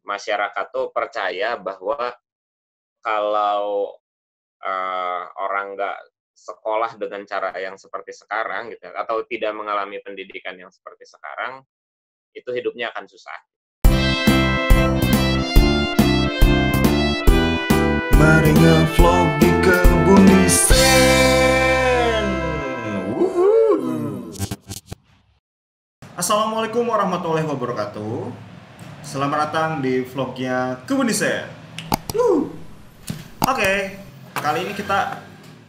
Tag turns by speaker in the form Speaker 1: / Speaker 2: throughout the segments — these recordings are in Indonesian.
Speaker 1: masyarakat tuh percaya bahwa kalau orang nggak sekolah dengan cara yang seperti sekarang gitu atau tidak mengalami pendidikan yang seperti sekarang, itu hidupnya akan susah.
Speaker 2: Mari nge-vlog di Kebun Desain. Assalamualaikum warahmatullahi wabarakatuh. Selamat datang di vlognya Kebun Desain. Oke, kali ini kita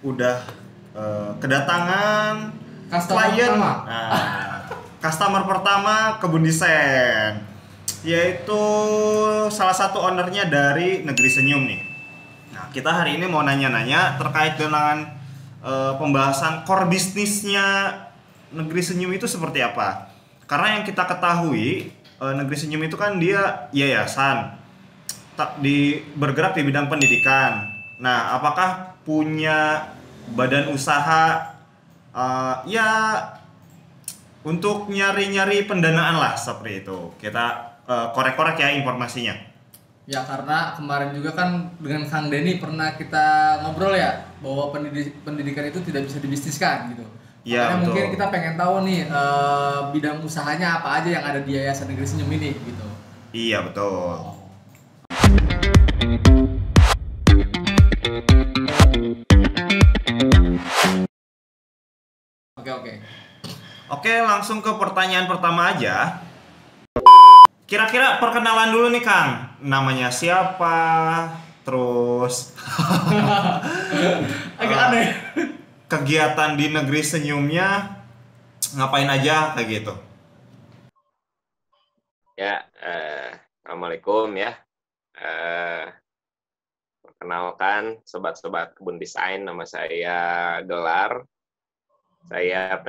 Speaker 2: udah kedatangan klien, customer pertama Kebun Desain, yaitu salah satu ownernya dari Negeri Senyum nih. Nah, kita hari ini mau nanya-nanya terkait dengan pembahasan core bisnisnya Negeri Senyum itu seperti apa. Karena yang kita ketahui, Negeri Senyum itu kan dia yayasan bergerak di bidang pendidikan. Nah, apakah punya badan usaha ya untuk nyari-nyari pendanaan lah seperti itu. Kita korek-korek ya informasinya.
Speaker 3: Ya, karena kemarin juga kan dengan Kang Denny pernah kita ngobrol ya bahwa pendidikan itu tidak bisa dibisniskan gitu.
Speaker 2: Ya,
Speaker 3: makanya mungkin kita pengen tahu nih bidang usahanya apa aja yang ada di Yayasan Negeri Senyum ini gitu.
Speaker 2: Iya, betul. Oke, langsung ke pertanyaan pertama aja. Kira-kira perkenalan dulu nih Kang. Namanya siapa? Terus
Speaker 3: agak aneh.
Speaker 2: Kegiatan di Negeri Senyumnya ngapain aja kayak gitu?
Speaker 1: Ya, Assalamualaikum ya. Perkenalkan sobat-sobat Kebun Desain, nama saya Gelar. Saya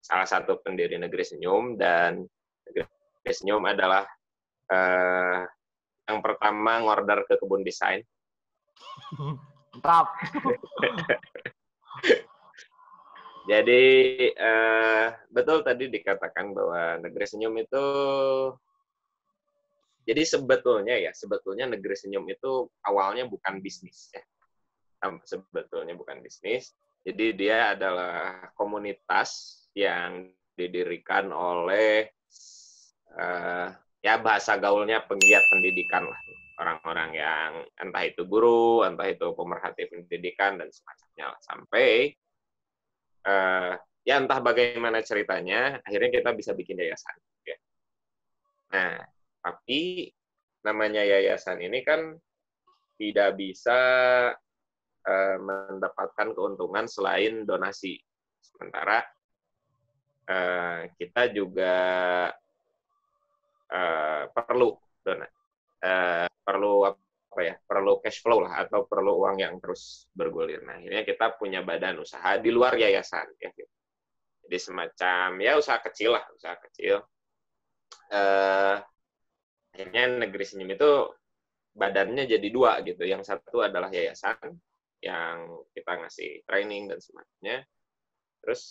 Speaker 1: salah satu pendiri Negeri Senyum, dan Negeri Senyum adalah yang pertama ngorder ke Kebun Desain.
Speaker 4: Mantap.
Speaker 1: Jadi betul tadi dikatakan bahwa Negeri Senyum itu, jadi sebetulnya Negeri Senyum itu awalnya bukan bisnis ya. Sebetulnya bukan bisnis. Jadi dia adalah komunitas yang didirikan oleh ya bahasa gaulnya penggiat pendidikan lah. Orang-orang yang entah itu guru, entah itu pemerhati pendidikan dan semacamnya lah. Sampai ya entah bagaimana ceritanya, akhirnya kita bisa bikin yayasan. Ya. Nah, tapi namanya yayasan ini kan tidak bisa mendapatkan keuntungan selain donasi. Sementara kita juga perlu cash flow lah, atau perlu uang yang terus bergulir. Nah, akhirnya kita punya badan usaha di luar yayasan ya. Jadi semacam ya usaha kecil lah, usaha kecil. Akhirnya Negeri Senyum itu badannya jadi dua gitu. Yang satu adalah yayasan yang kita ngasih training dan semacamnya. Terus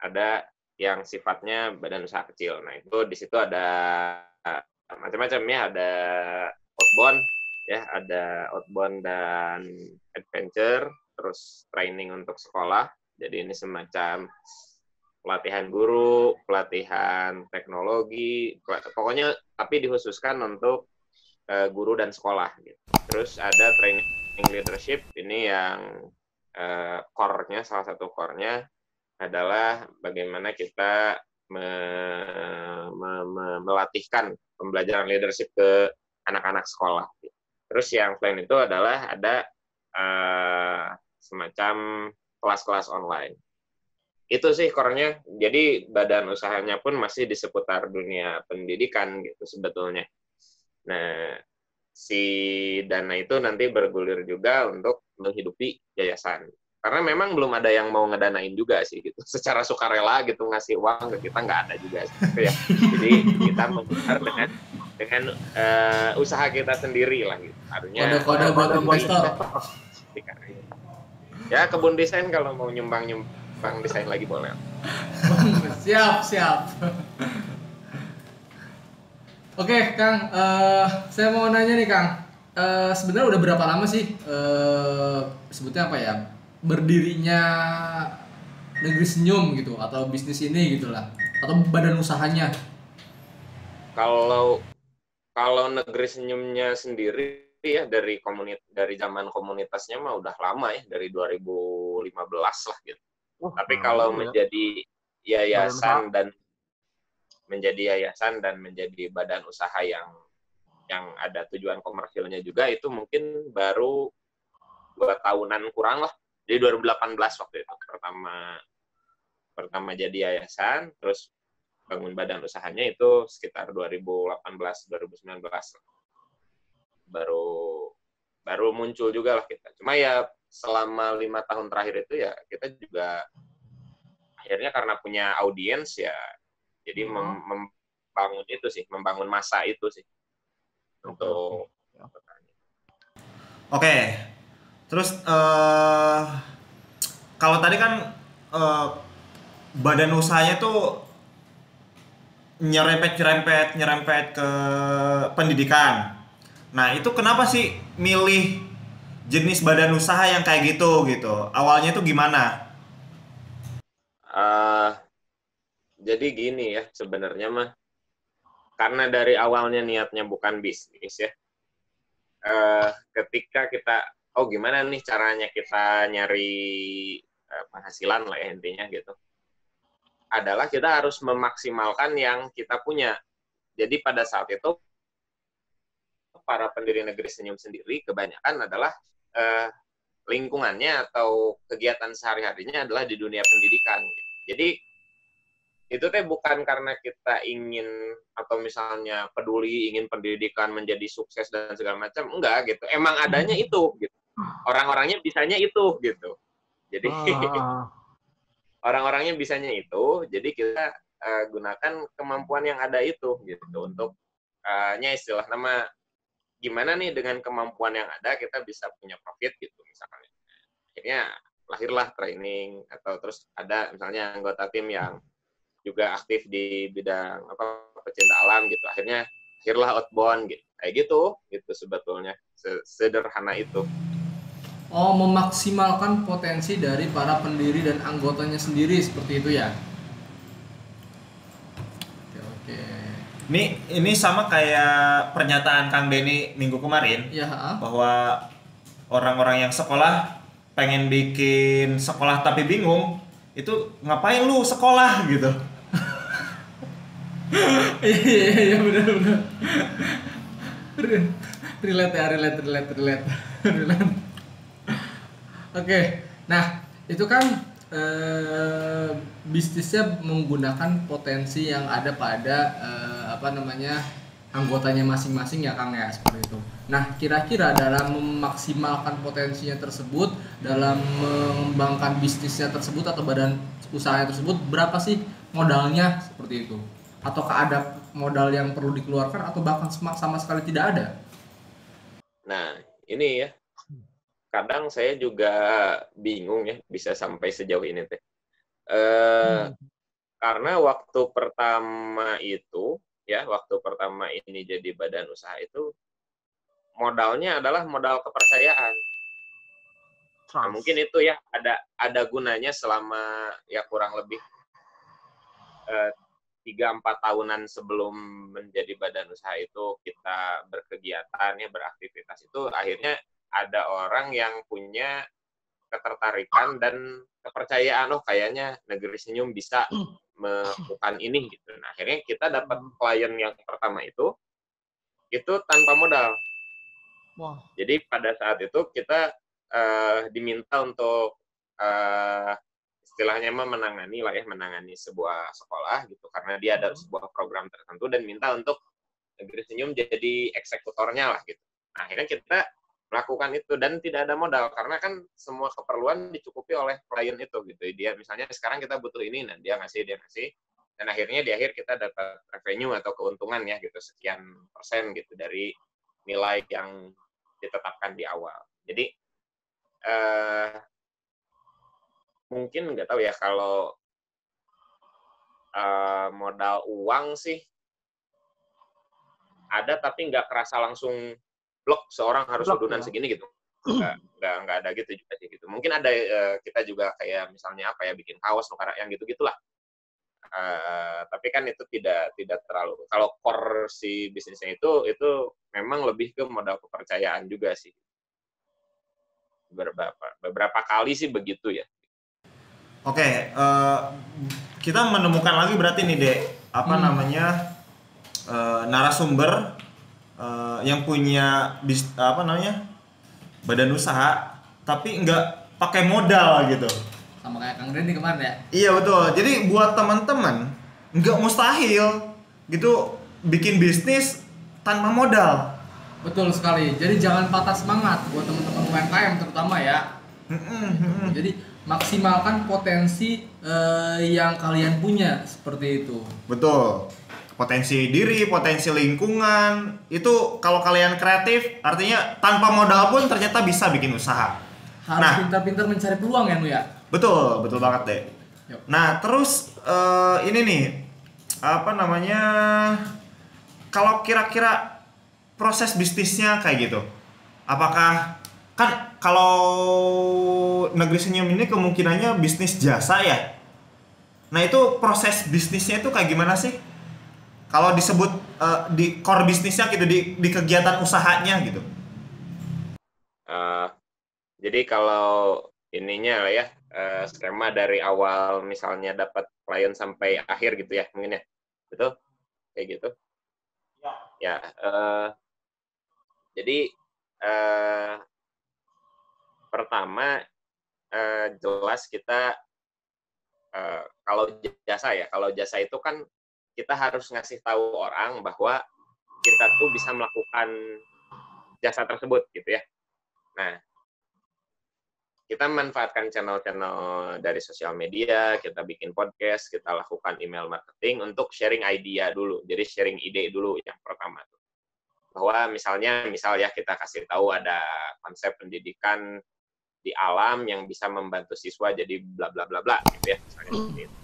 Speaker 1: ada yang sifatnya badan usaha kecil. Nah, itu di situ ada macam-macam ya, ada outbound ya, ada outbound dan adventure, terus training untuk sekolah. Jadi ini semacam pelatihan guru, pelatihan teknologi, pokoknya tapi dikhususkan untuk guru dan sekolah gitu. Terus ada training leadership, ini yang core-nya, salah satu core-nya adalah bagaimana kita melatihkan pembelajaran leadership ke anak-anak sekolah. Terus yang selain itu adalah ada semacam kelas-kelas online. Itu sih core-nya. Jadi badan usahanya pun masih di seputar dunia pendidikan gitu sebetulnya. Nah, si dana itu nanti bergulir juga untuk menghidupi yayasan. Karena memang belum ada yang mau ngedanain juga sih gitu. Secara sukarela gitu ngasih uang ke kita nggak ada juga gitu ya. Jadi kita membayar dengan usaha kita sendiri lah gitu. Artinya
Speaker 3: kode buat investor.
Speaker 1: Ya, Kebun Desain kalau mau nyumbang desain lagi boleh.
Speaker 3: Siap. Oke, Kang, saya mau nanya nih, Kang. Sebenarnya udah berapa lama sih sebutnya apa ya? Berdirinya Negeri Senyum gitu atau bisnis ini gitulah atau badan usahanya.
Speaker 1: Kalau kalau Negeri Senyumnya sendiri ya dari zaman komunitasnya mah udah lama ya, dari 2015 lah gitu. Tapi
Speaker 4: Lama
Speaker 1: kalau
Speaker 4: juga ya.
Speaker 1: menjadi
Speaker 4: Badan usaha.
Speaker 1: yayasan dan menjadi badan usaha yang ada tujuan komersilnya juga itu mungkin baru 2 tahunan kurang lah. Jadi 2018 waktu itu pertama jadi yayasan, terus bangun badan usahanya itu sekitar 2018 2019 baru baru muncul juga lah kita. Cuma ya selama 5 tahun terakhir itu ya kita juga akhirnya karena punya audiens ya jadi membangun itu sih, membangun masa itu sih untuk
Speaker 2: Oke. Terus kalau tadi kan eh, badan usahanya tuh nyerempet ke pendidikan. Nah, itu kenapa sih milih jenis badan usaha yang kayak gitu gitu? Awalnya tuh gimana?
Speaker 1: uh, jadi gini ya sebenarnya mah karena dari awalnya niatnya bukan bisnis ya. Ketika kita gimana nih caranya kita nyari penghasilan lah ya intinya gitu. Adalah kita harus memaksimalkan yang kita punya. Jadi pada saat itu para pendiri Negeri Senyum sendiri kebanyakan adalah lingkungannya atau kegiatan sehari-harinya adalah di dunia pendidikan. Jadi itu teh bukan karena kita ingin atau misalnya peduli ingin pendidikan menjadi sukses dan segala macam, enggak gitu. Emang adanya itu gitu. Orang-orangnya bisanya itu gitu. Jadi orang-orangnya bisanya itu, jadi kita gunakan kemampuan yang ada itu gitu untuk istilah nama gimana nih dengan kemampuan yang ada kita bisa punya profit gitu misalnya. Akhirnya lahirlah training atau terus ada misalnya anggota tim yang juga aktif di bidang pecinta alam gitu. Akhirlah outbound gitu. Kayak gitu sebetulnya. Sederhana itu.
Speaker 3: Oh, memaksimalkan potensi dari para pendiri dan anggotanya sendiri seperti itu ya. Oke.
Speaker 2: Ini sama kayak pernyataan Kang Denny minggu kemarin
Speaker 3: Ya,
Speaker 2: bahwa orang-orang yang sekolah pengen bikin sekolah tapi bingung, itu ngapain lu sekolah gitu.
Speaker 3: iya benar. Relate ya, relate. Oke, nah itu kan bisnisnya menggunakan potensi yang ada pada anggotanya masing-masing ya Kang ya, seperti itu. Nah, kira-kira dalam memaksimalkan potensinya tersebut, dalam mengembangkan bisnisnya tersebut atau badan usahanya tersebut, berapa sih modalnya seperti itu? Ataukah ada modal yang perlu dikeluarkan atau bahkan sama sekali tidak ada?
Speaker 1: Nah, ini ya. Kadang saya juga bingung ya bisa sampai sejauh ini teh. Karena waktu pertama ini jadi badan usaha itu modalnya adalah modal kepercayaan. Nah, mungkin itu ya ada gunanya selama ya kurang lebih 3-4 tahunan sebelum menjadi badan usaha itu kita berkegiatan ya beraktivitas itu akhirnya ada orang yang punya ketertarikan dan kepercayaan kayaknya Negeri Senyum bisa melakukan ini gitu. Nah, akhirnya kita dapat klien yang pertama itu tanpa modal. Jadi pada saat itu kita diminta untuk istilahnya menangani sebuah sekolah gitu karena dia ada sebuah program tertentu dan minta untuk Negeri Senyum jadi eksekutornya lah gitu. Nah, akhirnya kita melakukan itu dan tidak ada modal karena kan semua keperluan dicukupi oleh klien itu gitu. Dia misalnya sekarang kita butuh ini, nah dia ngasih dan akhirnya di akhir kita dapat revenue atau keuntungan ya gitu sekian persen gitu dari nilai yang ditetapkan di awal. Jadi mungkin nggak tahu ya kalau modal uang sih ada tapi nggak kerasa langsung blok seorang harus
Speaker 4: Blok,
Speaker 1: udunan
Speaker 4: ya.
Speaker 1: segini gitu. Nggak ada gitu juga sih gitu. Mungkin ada kita juga kayak misalnya apa ya bikin kaos nuker yang gitu-gitulah. Tapi kan itu tidak terlalu. Kalau core si bisnisnya itu memang lebih ke modal kepercayaan juga sih. Beberapa kali sih begitu ya.
Speaker 2: Oke, kita menemukan lagi berarti nih Dek, namanya narasumber yang punya badan usaha tapi nggak pakai modal gitu.
Speaker 3: Sama kayak Kang Randy kemarin ya.
Speaker 2: Iya betul. Jadi buat teman-teman nggak mustahil gitu bikin bisnis tanpa modal.
Speaker 3: Betul sekali. Jadi jangan patah semangat buat teman-teman UMKM terutama ya. Jadi maksimalkan potensi yang kalian punya seperti itu.
Speaker 2: Betul. Potensi diri, potensi lingkungan itu kalau kalian kreatif artinya tanpa modal pun ternyata bisa bikin usaha.
Speaker 3: Harus pintar-pintar mencari peluang ya, Nu ya.
Speaker 2: Betul banget deh.
Speaker 3: Yuk.
Speaker 2: Nah terus ini nih kalau kira-kira proses bisnisnya kayak gitu, apakah kan kalau Negeri Senyum ini kemungkinannya bisnis jasa ya? Nah itu proses bisnisnya itu kayak gimana sih? Kalau disebut di core bisnisnya gitu di kegiatan usahanya gitu.
Speaker 1: Jadi kalau ininya lah ya skema dari awal misalnya dapat klien sampai akhir gitu ya mungkin ya, betul kayak gitu. Ya. Jadi pertama jelas kita kalau jasa itu kan kita harus ngasih tahu orang bahwa kita tuh bisa melakukan jasa tersebut gitu ya. Nah, kita manfaatkan channel-channel dari sosial media, kita bikin podcast, kita lakukan email marketing untuk sharing idea dulu. Jadi sharing ide dulu yang pertama tuh. Bahwa misal ya kita kasih tahu ada konsep pendidikan di alam yang bisa membantu siswa jadi bla bla bla bla gitu ya misalnya seperti itu.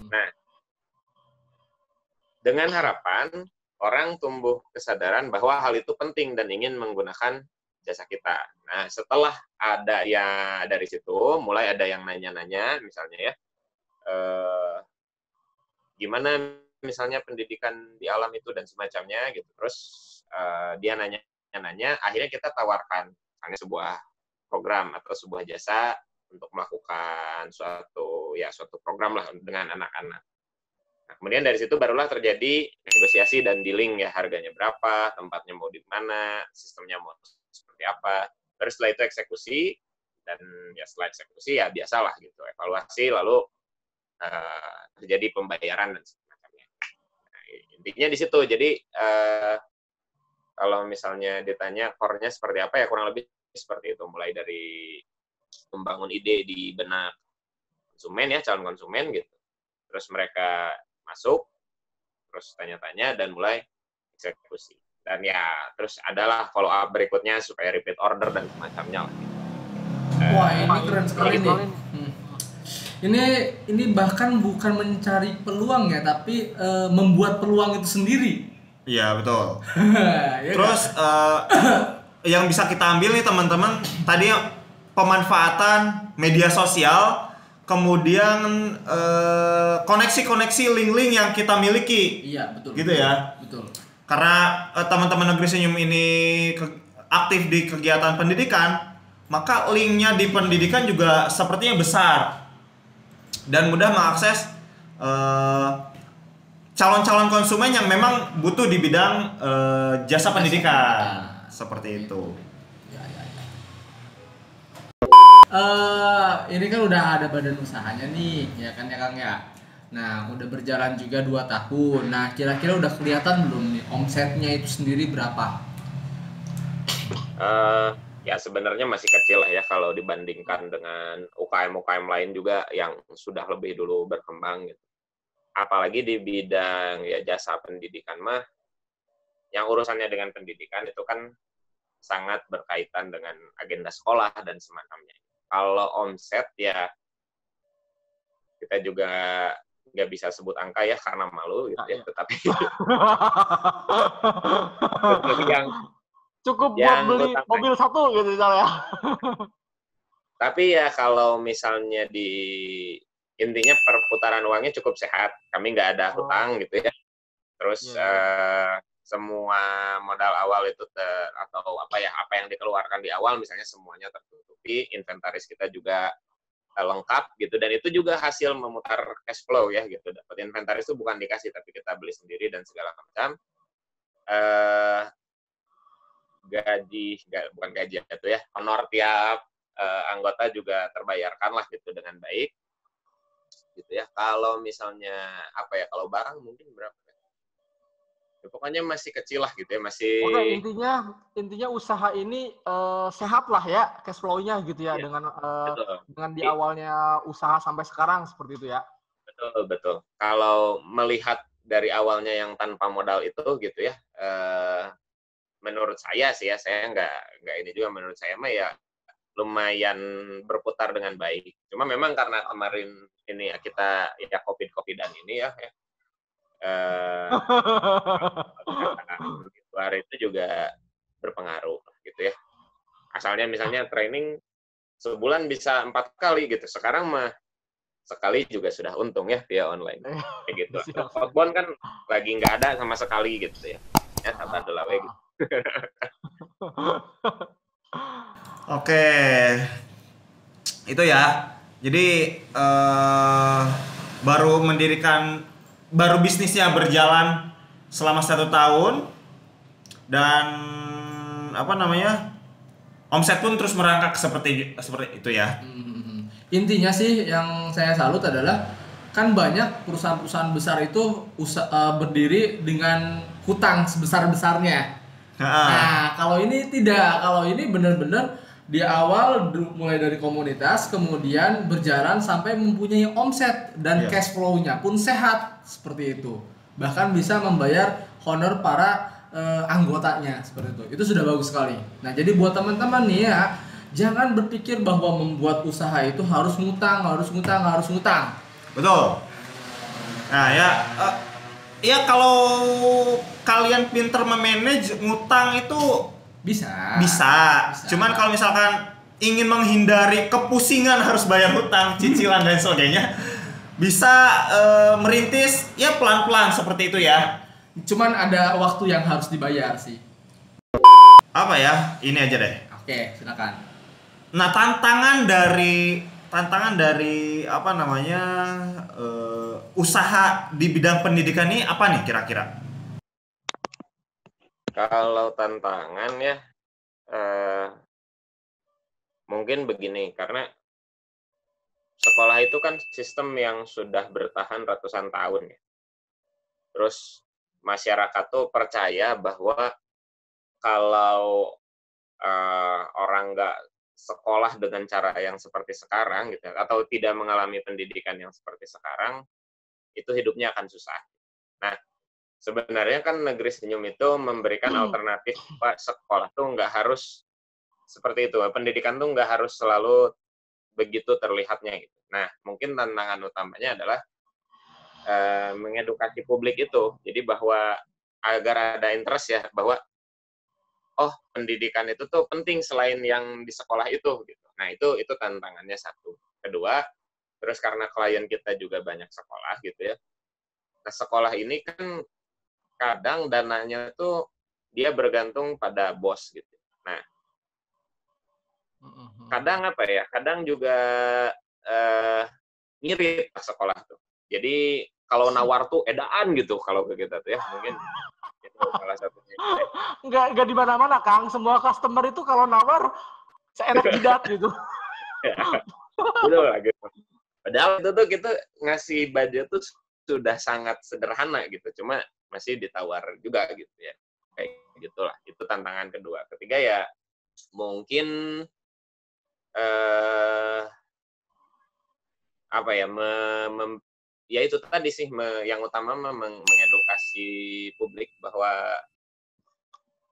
Speaker 1: Nah, dengan harapan orang tumbuh kesadaran bahwa hal itu penting dan ingin menggunakan jasa kita. Nah, setelah ada ya dari situ mulai ada yang nanya-nanya misalnya ya gimana misalnya pendidikan di alam itu dan semacamnya gitu. Terus dia nanya, akhirnya kita tawarkan misalnya sebuah program atau sebuah jasa untuk melakukan suatu program lah dengan anak-anak. Nah, kemudian dari situ barulah terjadi negosiasi dan dealing ya, harganya berapa, tempatnya mau di mana, sistemnya mau seperti apa. Terus setelah itu eksekusi, dan ya setelah eksekusi ya biasalah gitu, evaluasi lalu terjadi pembayaran dan semacamnya. Nah, intinya di situ. Jadi kalau misalnya ditanya core-nya seperti apa ya kurang lebih seperti itu, mulai dari membangun ide di benak konsumen ya, calon konsumen gitu. Terus mereka masuk, terus tanya-tanya dan mulai eksekusi. Dan ya terus adalah follow up berikutnya supaya repeat order dan semacamnya lah.
Speaker 3: Wah, ini keren sekali nih. Ini bahkan bukan mencari peluang ya, tapi membuat peluang itu sendiri.
Speaker 2: Iya, betul.
Speaker 3: Ya
Speaker 2: Terus yang bisa kita ambil nih teman-teman, tadi pemanfaatan media sosial, kemudian koneksi-koneksi link-link yang kita miliki.
Speaker 3: Iya, betul.
Speaker 2: Gitu ya.
Speaker 3: Betul.
Speaker 2: Karena teman-teman Negeri Senyum ini aktif di kegiatan pendidikan, maka linknya di pendidikan juga sepertinya besar dan mudah mengakses calon-calon konsumen yang memang butuh di bidang jasa pendidikan. Seperti itu.
Speaker 3: Ini kan udah ada badan usahanya nih, ya kan ya Kang ya. Nah, udah berjalan juga 2 tahun. Nah, kira-kira udah kelihatan belum nih omsetnya itu sendiri berapa?
Speaker 1: Ya sebenarnya masih kecil lah ya kalau dibandingkan dengan UKM-UKM lain juga yang sudah lebih dulu berkembang gitu. Apalagi di bidang ya jasa pendidikan mah, yang urusannya dengan pendidikan itu kan sangat berkaitan dengan agenda sekolah dan semacamnya. Kalau omset ya kita juga nggak bisa sebut angka ya karena malu gitu ya, tetapi yang
Speaker 4: Cukup buat
Speaker 1: yang
Speaker 4: beli
Speaker 1: utama.
Speaker 4: mobil satu gitu misalnya.
Speaker 1: Tapi ya kalau misalnya intinya perputaran uangnya cukup sehat, kami nggak ada hutang gitu ya. Terus semua modal awal itu atau apa yang dikeluarkan di awal misalnya semuanya tertutupi, inventaris kita juga lengkap gitu, dan itu juga hasil memutar cash flow ya gitu. Dapat inventaris itu bukan dikasih tapi kita beli sendiri dan segala macam. Bukan gaji itu ya, honor tiap anggota juga terbayarkan lah gitu dengan baik gitu ya. Kalau misalnya apa ya, kalau barang mungkin berapa ya, pokoknya masih kecil lah gitu ya, masih.
Speaker 4: Oke, intinya usaha ini sehat lah ya cash flow-nya gitu ya, dengan di awalnya usaha sampai sekarang seperti itu ya.
Speaker 1: Betul. Kalau melihat dari awalnya yang tanpa modal itu gitu ya, menurut saya sih ya, saya nggak ini juga, menurut saya mah ya lumayan berputar dengan baik. Cuma memang karena kemarin ini ya kita ya COVID-dan ini ya luar itu juga berpengaruh gitu ya. Asalnya misalnya training sebulan bisa 4 kali gitu, sekarang mah sekali juga sudah untung ya via online kayak gitu. Outbound kan lagi nggak ada sama sekali gitu ya. Ya sabar dulu gitu.
Speaker 2: Oke, itu ya. Jadi baru bisnisnya berjalan selama 1 tahun, dan apa namanya, omset pun terus merangkak seperti itu ya.
Speaker 3: Intinya sih yang saya salut adalah kan banyak perusahaan-perusahaan besar itu berdiri dengan hutang sebesar-besarnya. Nah, kalau ini tidak, kalau ini benar-benar di awal mulai dari komunitas, kemudian berjalan sampai mempunyai omset dan cash flow-nya pun sehat seperti itu. Bahkan bisa membayar honor para anggotanya seperti itu. Itu sudah bagus sekali. Nah, jadi buat teman-teman nih ya, jangan berpikir bahwa membuat usaha itu harus ngutang.
Speaker 2: Betul. Nah ya kalau kalian pinter memanage ngutang itu bisa. Cuman kalau misalkan ingin menghindari kepusingan harus bayar hutang, cicilan dan sebagainya, bisa merintis ya pelan-pelan seperti itu ya.
Speaker 3: Cuman ada waktu yang harus dibayar sih.
Speaker 2: Apa ya? Ini aja deh.
Speaker 3: Oke, silakan.
Speaker 2: Nah, tantangan dari apa namanya usaha di bidang pendidikan ini apa nih kira-kira?
Speaker 1: Kalau tantangan ya mungkin begini, karena sekolah itu kan sistem yang sudah bertahan ratusan tahun ya. Terus masyarakat tuh percaya bahwa kalau orang nggak sekolah dengan cara yang seperti sekarang gitu, atau tidak mengalami pendidikan yang seperti sekarang, itu hidupnya akan susah. Nah, sebenarnya kan Negeri Senyum itu memberikan alternatif bahwa sekolah tuh nggak harus seperti itu, pendidikan tuh nggak harus selalu begitu terlihatnya gitu. Nah, mungkin tantangan utamanya adalah mengedukasi publik itu, jadi bahwa agar ada interest ya, bahwa oh pendidikan itu tuh penting selain yang di sekolah itu gitu. Nah itu tantangannya satu. Kedua, terus karena klien kita juga banyak sekolah gitu ya. Nah sekolah ini kan kadang dananya tuh dia bergantung pada bos gitu. Nah kadang apa ya? Kadang juga ngirit sekolah tuh. Jadi kalau nawar tuh edaan gitu kalau ke kita tuh ya, mungkin itu salah satunya.
Speaker 4: Nggak di mana-mana, Kang. Semua customer itu kalau nawar seenak jidat gitu.
Speaker 1: Betul lah gitu. Padahal itu tuh kita ngasih budget tuh sudah sangat sederhana gitu, cuma masih ditawar juga gitu ya. Kayak gitulah. Itu tantangan kedua. Ketiga ya mungkin apa ya, ya itu tadi sih yang utama mengedukasi publik bahwa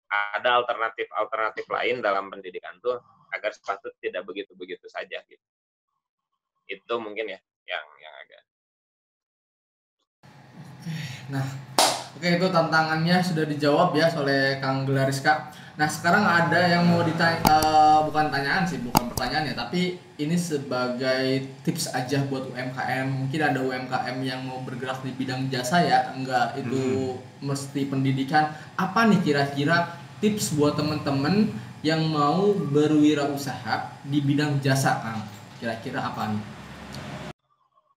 Speaker 1: ada alternatif lain dalam pendidikan tuh agar sepatu tidak begitu saja gitu. Itu mungkin ya yang agak
Speaker 3: Nah, oke itu tantangannya sudah dijawab ya oleh Kang Gelariska. Nah sekarang ada yang mau ditanya, bukan tanyaan sih, bukan pertanyaan ya, tapi ini sebagai tips aja buat UMKM. Mungkin ada UMKM yang mau bergerak di bidang jasa ya, enggak itu mesti pendidikan. Apa nih kira-kira tips buat temen-temen yang mau berwirausaha di bidang jasa, Kang? Kira-kira apa nih?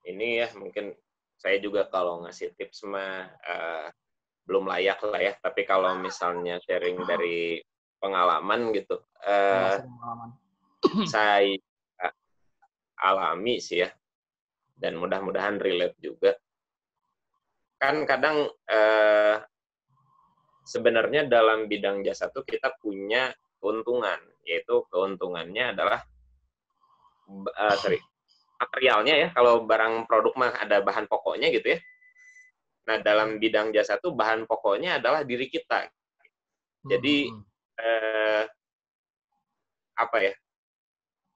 Speaker 1: Ini ya mungkin saya juga kalau ngasih tips mah belum layak lah ya. Tapi kalau misalnya sharing dari pengalaman gitu, saya alami sih ya, dan mudah-mudahan relate juga. Kan kadang sebenarnya dalam bidang jasa tuh kita punya keuntungan, yaitu keuntungannya adalah materialnya ya. Kalau barang produk mah ada bahan pokoknya gitu ya. Nah dalam bidang jasa tuh bahan pokoknya adalah diri kita. Jadi apa ya?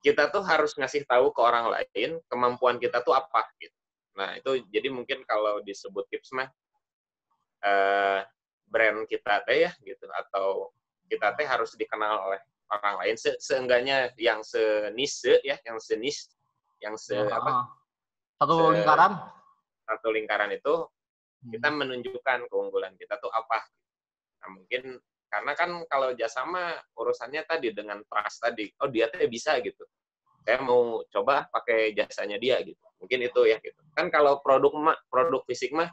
Speaker 1: Kita tuh harus ngasih tahu ke orang lain kemampuan kita tuh apa gitu. Nah itu jadi mungkin kalau disebut tips mah brand kita teh ya gitu, atau kita teh harus dikenal oleh orang lain seenggaknya yang senise ya, yang satu lingkaran itu kita menunjukkan keunggulan kita tuh apa. Nah mungkin karena kan kalau jasa mah urusannya tadi dengan trust tadi, oh dia teh bisa gitu, saya mau coba pakai jasanya dia gitu, mungkin itu ya gitu kan. Kalau produk fisik mah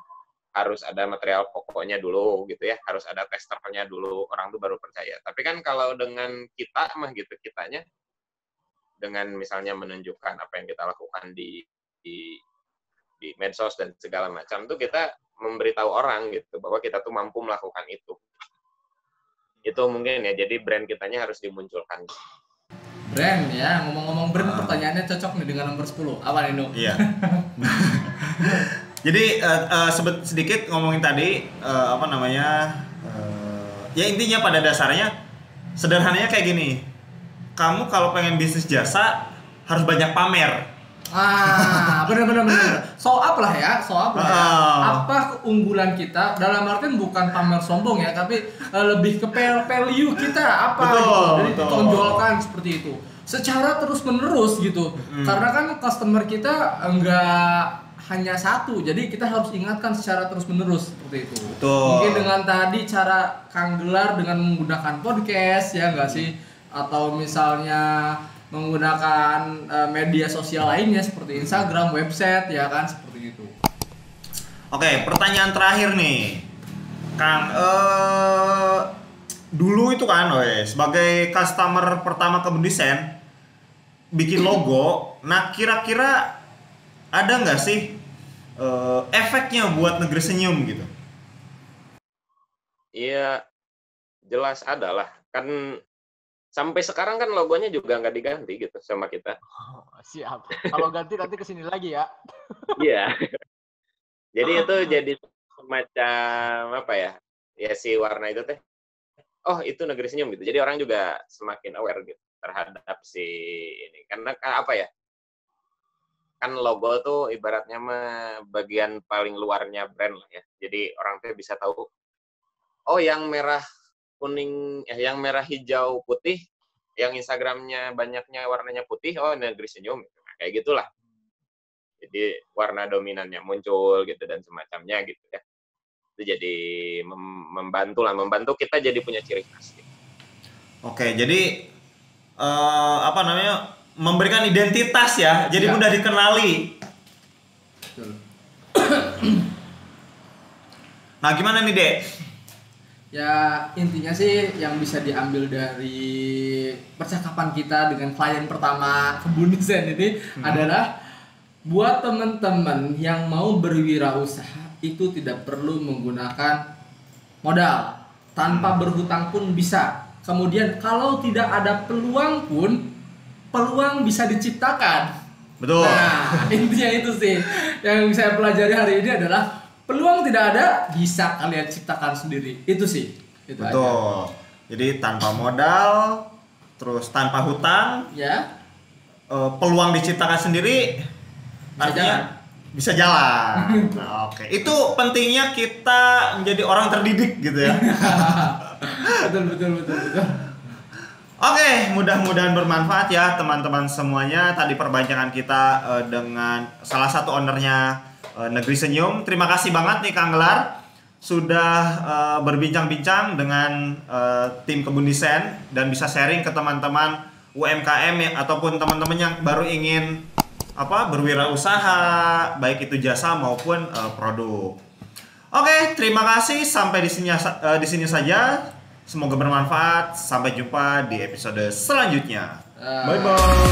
Speaker 1: harus ada material pokoknya dulu gitu ya, harus ada testernya dulu, orang tuh baru percaya. Tapi kan kalau dengan kita mah gitu, kitanya dengan misalnya menunjukkan apa yang kita lakukan di medsos dan segala macam tuh, kita memberitahu orang gitu bahwa kita tuh mampu melakukan itu. Itu mungkin ya, jadi brand kitanya harus dimunculkan.
Speaker 3: Brand ya, ngomong-ngomong brand, pertanyaannya cocok nih dengan nomor 10. Apa nih, Nuk?
Speaker 2: Iya. Jadi sedikit ngomongin tadi ya intinya pada dasarnya sederhananya kayak gini. Kamu kalau pengen bisnis jasa harus banyak pamer.
Speaker 3: Bener. Show up lah ya. Apa keunggulan kita? Dalam artian bukan pamer sombong ya, tapi lebih ke value kita apa gitu. Jadi ditonjolkan seperti itu. Secara terus-menerus gitu. Karena kan customer kita enggak hanya satu, jadi kita harus ingatkan secara terus-menerus seperti itu. Mungkin dengan tadi cara Kang Gelar dengan menggunakan podcast ya enggak sih? Atau misalnya menggunakan media sosial lainnya seperti Instagram, website ya kan, seperti itu.
Speaker 2: Oke, pertanyaan terakhir nih, Kang. Dulu itu kan, sebagai customer pertama Kebun Desain, bikin logo. Nah, kira-kira ada nggak sih efeknya buat Negeri Senyum gitu?
Speaker 1: Iya, jelas ada lah. Kan sampai sekarang kan logonya juga nggak diganti gitu sama kita.
Speaker 4: Oh, siap. Kalau ganti nanti kesini lagi ya.
Speaker 1: Iya. Jadi itu jadi semacam apa ya? Ya si warna itu teh. Oh itu Negeri Senyum gitu. Jadi orang juga semakin aware gitu terhadap si ini. Karena apa ya? Kan logo tuh ibaratnya mah bagian paling luarnya brand lah ya. Jadi orang tuh bisa tahu. Oh yang merah kuning, yang merah hijau putih, yang Instagramnya banyaknya warnanya putih, oh Negeri Senyum, nah, kayak gitulah. Jadi warna dominannya muncul gitu dan semacamnya gitu ya. Itu jadi membantu kita jadi punya ciri khas. Gitu.
Speaker 2: Oke, jadi memberikan identitas ya, jadi mudah dikenali. Nah gimana nih Dek?
Speaker 3: Ya intinya sih yang bisa diambil dari percakapan kita dengan klien pertama Kebun Desain ini adalah buat teman-teman yang mau berwirausaha itu tidak perlu menggunakan modal, tanpa berhutang pun bisa. Kemudian kalau tidak ada peluang pun, peluang bisa diciptakan.
Speaker 2: Betul.
Speaker 3: Nah intinya itu sih yang saya pelajari hari ini adalah peluang tidak ada, bisa kalian ciptakan sendiri. Itu sih. Itu
Speaker 2: betul. Aja. Jadi tanpa modal, terus tanpa hutang,
Speaker 3: ya.
Speaker 2: Peluang diciptakan sendiri. Artinya bisa jalan. Nah, oke. Itu pentingnya kita menjadi orang terdidik gitu ya.
Speaker 3: Betul.
Speaker 2: Oke, mudah-mudahan bermanfaat ya teman-teman semuanya. Tadi perbincangan kita dengan salah satu ownernya Negeri Senyum. Terima kasih banget nih Kang Gelar sudah berbincang-bincang dengan tim Kebun Desain dan bisa sharing ke teman-teman UMKM ya, ataupun teman-teman yang baru ingin berwirausaha, baik itu jasa maupun produk. Oke, terima kasih. Sampai di sini saja. Semoga bermanfaat. Sampai jumpa di episode selanjutnya. Bye bye.